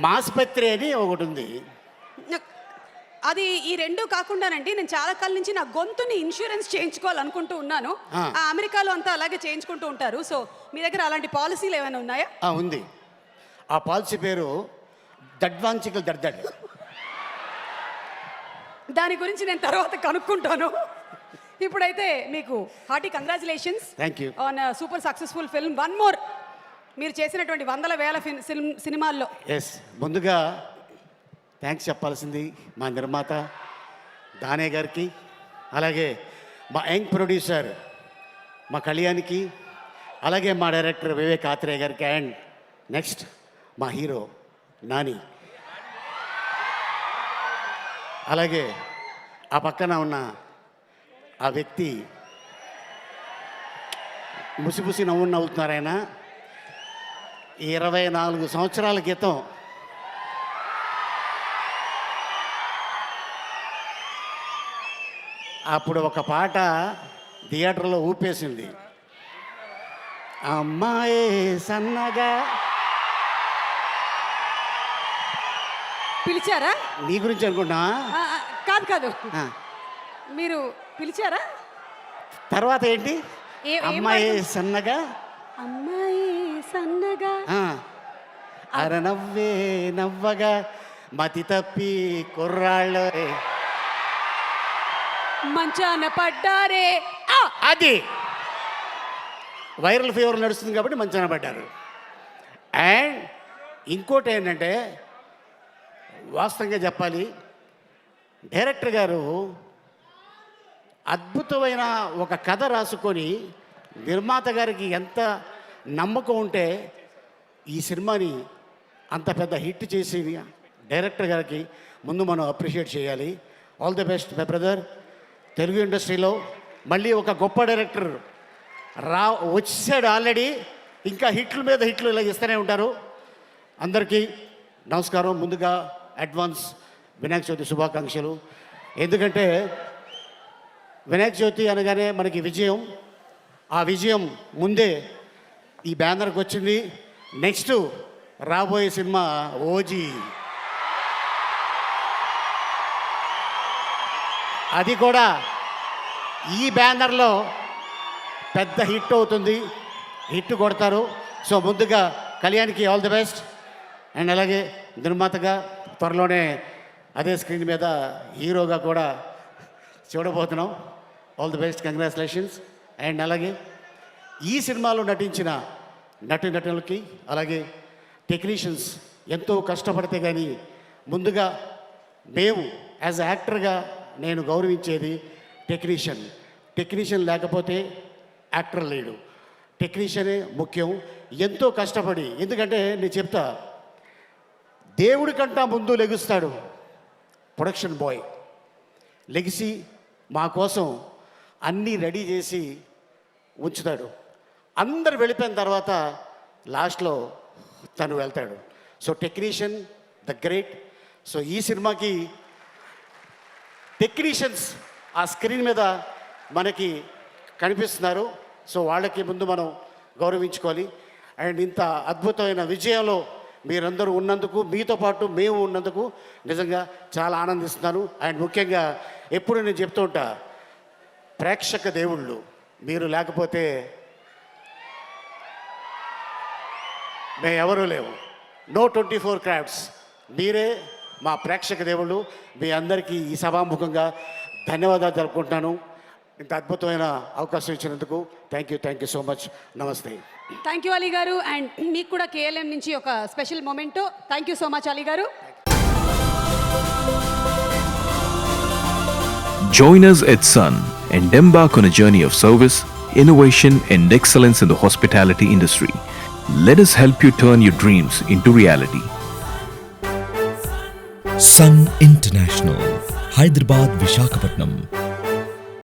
మాస్పత్రి అని ఒకటి ఉంది. అది ఈ రెండు కాకుండానండి, నేను చాలా కాలం నుంచి నా గొంతుని ఇన్సూరెన్స్ చేయించుకోవాలనుకుంటూ ఉన్నాను. ఆ అమెరికాలో అంతా అలాగే చేయించుకుంటూ ఉంటారు. సో మీ దగ్గర అలాంటి పాలసీలు ఏమైనా ఉన్నాయా? ఉంది. ఆ పాలసీ పేరు దడ్వాంచికల్ దడ్దడ్. దాని గురించి నేను తర్వాత కనుక్కుంటాను. ఇప్పుడైతే మీకు hearty congratulations on super successful film. One more, మీరు చేసినటువంటి వందల వేల సినిమాల్లో. ఎస్, ముందుగా థ్యాంక్స్ చెప్పాల్సింది మా నిర్మాత దానే గారికి, అలాగే మా యంగ్ ప్రొడ్యూసర్ మా కళ్యాణ్కి, అలాగే మా డైరెక్టర్ వివేక్ ఆత్రేయ గారికి, అండ్ నెక్స్ట్ మా హీరో నాని, అలాగే ఆ పక్కన ఉన్న ఆ వ్యక్తి ముసిముసి నవ్వుతున్నారు. ఆయన 24 సంవత్సరాల క్రితం అప్పుడు ఒక పాట థియేటర్లో ఊపేసింది. అమ్మాయి సన్నగా. పిలిచారా? నీ గురించి అనుకుంటా. కాదు కాదు, మీరు పిలిచారా? తర్వాత ఏంటి? అమ్మాయి సన్నగా, అమ్మాయి సన్నగా, అరనవ్వే నవ్వగా, మతి తప్పి కుర్రాళ్ళ మంచాన పడ్డారే. అది వైరల్ ఫీవర్ నడుస్తుంది కాబట్టి మంచాన పడ్డారు. అండ్ ఇంకోటి ఏంటంటే, వాస్తవంగా చెప్పాలి, డైరెక్టర్ గారు అద్భుతమైన ఒక కథ రాసుకొని నిర్మాత గారికి ఎంత నమ్మకం ఉంటే ఈ సినిమాని అంత పెద్ద హిట్ చేసి డైరెక్టర్ గారికి ముందు మనం అప్రిషియేట్ చేయాలి. All the best my brother. Telugu ఇండస్ట్రీలో మళ్ళీ ఒక గొప్ప డైరెక్టర్ వచ్చాడు ఆల్రెడీ. ఇంకా హిట్లు మీద హిట్లు ఇలా ఇస్తూనే ఉంటారు. అందరికీ నమస్కారం. ముందుగా అడ్వాన్స్ వినాయక చవితి శుభాకాంక్షలు. ఎందుకంటే వినాయక చవితి అనగానే మనకి విజయం, ఆ విజయం ముందే ఈ బ్యానర్కి వచ్చింది. నెక్స్ట్ రాబోయే సినిమా ఓజీ, అది కూడా ఈ బ్యానర్లో పెద్ద హిట్ అవుతుంది, హిట్ కొడతారు. సో ముందుగా కళ్యాణ్కి ఆల్ ది బెస్ట్. అండ్ అలాగే నిర్మాతగా త్వరలోనే అదే స్క్రీన్ మీద హీరోగా కూడా చూడబోతున్నాం. All the best, congratulations. And అలాగే ఈ సినిమాలో నటించిన నటులకి, అలాగే టెక్నీషియన్స్ ఎంతో కష్టపడితే కానీ ముందుగా మేము యాజ్ యాక్టర్గా నేను గౌరవించేది టెక్నీషియన్ లేకపోతే యాక్టర్ లేడు. టెక్నీషియనే ముఖ్యం. ఎంతో కష్టపడి, ఎందుకంటే నేను చెప్తా, దేవుడి కంటా ముందు లెగుస్తాడు ప్రొడక్షన్ బాయ్. లెగిసి మా కోసం అన్నీ రెడీ చేసి ఉంచుతాడు. అందరు వెళ్ళిపోయిన తర్వాత లాస్ట్లో తను వెళ్తాడు. So technician the great. So ఈ సినిమాకి టెక్నీషియన్స్ ఆ స్క్రీన్ మీద మనకి కనిపిస్తున్నారు. సో వాళ్ళకి ముందు మనం గౌరవించుకోవాలి. అండ్ ఇంత అద్భుతమైన విజయంలో మీరందరూ ఉన్నందుకు, మీతో పాటు మేము ఉన్నందుకు నిజంగా చాలా ఆనందిస్తున్నాను. అండ్ ముఖ్యంగా ఎప్పుడు నేను చెప్తూ ఉంటా, ప్రేక్షక దేవుళ్ళు మీరు లేకపోతే మేము ఎవరూ లేవు. నో 24 క్రాఫ్ట్స్, మీరే మా ప్రేక్షక దేవుళ్ళు. మీ అందరికీ ఈ సభాముఖంగా ధన్యవాదాలు జరుపుకుంటున్నాను. ఇంత అద్భుతమైన అవకాశం ఇచ్చినందుకు థ్యాంక్ యూ సో మచ్. నమస్తే. థ్యాంక్ యూ అలీ గారు. అండ్ మీకు కూడా KLM నుంచి ఒక special memento. Thank you so much Ali గారు. Join us at Sun and embark on a journey of service, innovation and excellence in the hospitality industry. Let us help you turn your dreams into reality. Sun International, Hyderabad, Visakhapatnam.